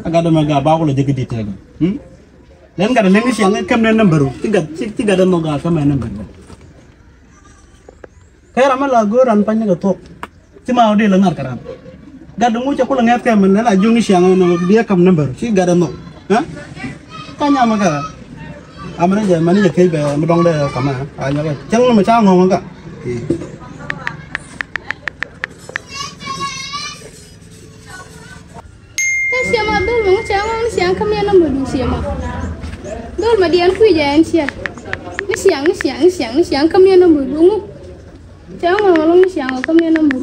agak ada maga bawa lo jadi detail. Dan kada lengi siang kam na number tiga ada maga sama number. Kayak ramal lagu ran panjang ketok. Cuma dia lengar karam. Gak ada ngucap aku lengat kam na ajungi siang dia kam number. Si gak ada no. Hah? Tanya maga. Amana je mani je kai ba mudong de kama. Anya ka. Chang ma cha ngong ka. Siapa dul mau cakap ni siang kami yang nombor siapa dul madian kui jangan siang ni siang kami yang nombor dungu cakap malam ni siang kami yang nombor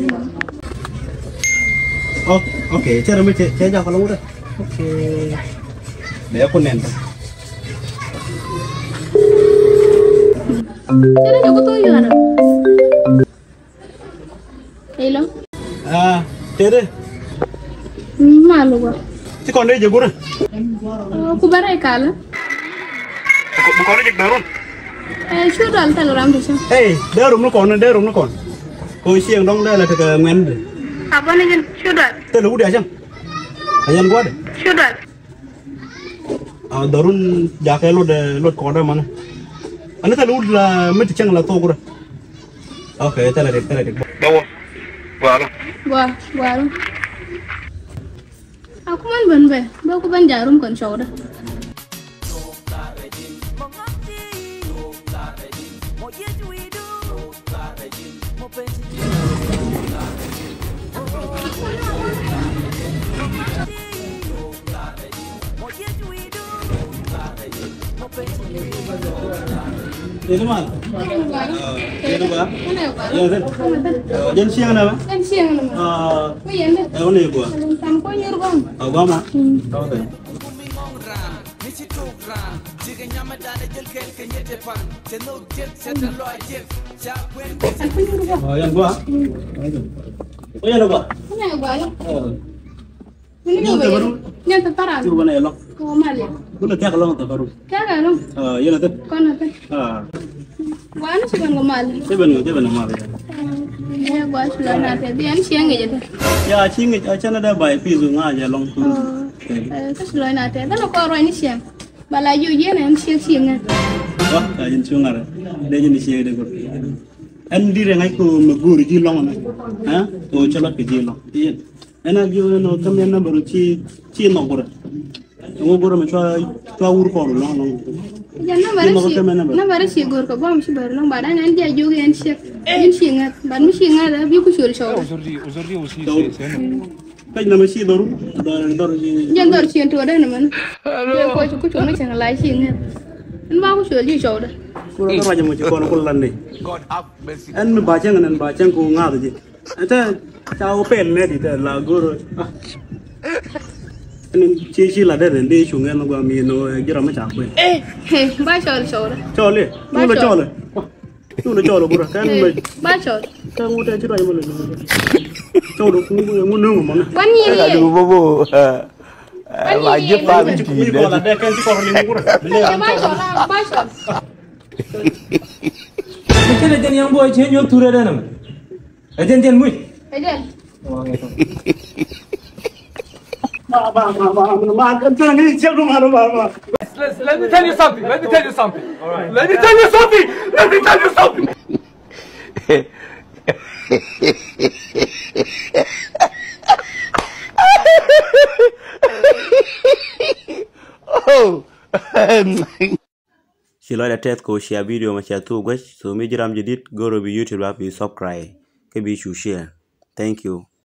Oh, oke, cara macam cara kalau udah. Oke. Dia aku nento. Cara jago tu juga. Hello. Tere. Malu gua. Si konde jago na. Aku barai kala. Bukan aja darun. Sudah alta orang tu sih. Darum nu kon. Kau siang dong dah lah ke men. Apa nih kan? Sudah. Telu udah aja. Ayan gua deh. Sudah. Darun jakai lo deh lo kau mana? Anda telu udah mesti cang lah tau gua. Oke, telu. Bawa. Baru. Aku man ban aku ban jarum kon show dah. Ini mana? Ini apa? Jan siang apa? Kan siang nama. Iya deh. Ini gua. Tampo nyuruh bang. Gua mah. Oke. Yang gua. Oh yang gua. Mana gua lo? Ini baru. Nyata parah. Coba nih lo. Oh malah. Gua tiap kalau nggak baru. Kagak lo. Iya nanti. Kau nanti. Gua anu sih bang mal. Coba mal ya. Ya gua sudah nanti. Dia siang aja tuh. Ya cingit aja ada baik pisu aja long tu. Terus sudah nanti. Tapi lo kau ini siang. Balayu je na siang. Wah, kajian sungar. Dia jenis siang deh gua. Andi rengai ku meguri jilong na. Hah? Oh celak ke jilong. Iya. Enak juga no kami na baru ci no gua. Ngobor macam tua urkor long. Jangan baru sih gor ko bom sih baru long badan nanti aja juga yang siang ban mesti nggak ada biku sur show. Kayak nama sih baru jangan baru sih tu ada nama. Ya kau cukup cuma jangan lagi sih kan baru sur di show dah. Kurang aja mau cakap orang kulan deh. En membaca dengan baca ku nggak aja. Ada cakap pen di lagu. Ini cici lah deh, di sungai nunggu amino kira macam apa? Baca show dah. Cole, tu le cole pura kan? Baca. Kan udah cerita yang mana? Cole, kamu nunggu mana? Wani ni. Aduh bobo. Wajib banget. Ini kalau ada kan si korang ini pura. Baca. Macam aja yang buat change yang turun ada nama. Aja mui. Aja. Let me tell you something. All right. Let me tell you something. Oh. Sila ada tet ko share video macam tu guys. So mi jiram jadid go robi YouTube app subscribe. Ke bi share. Thank you.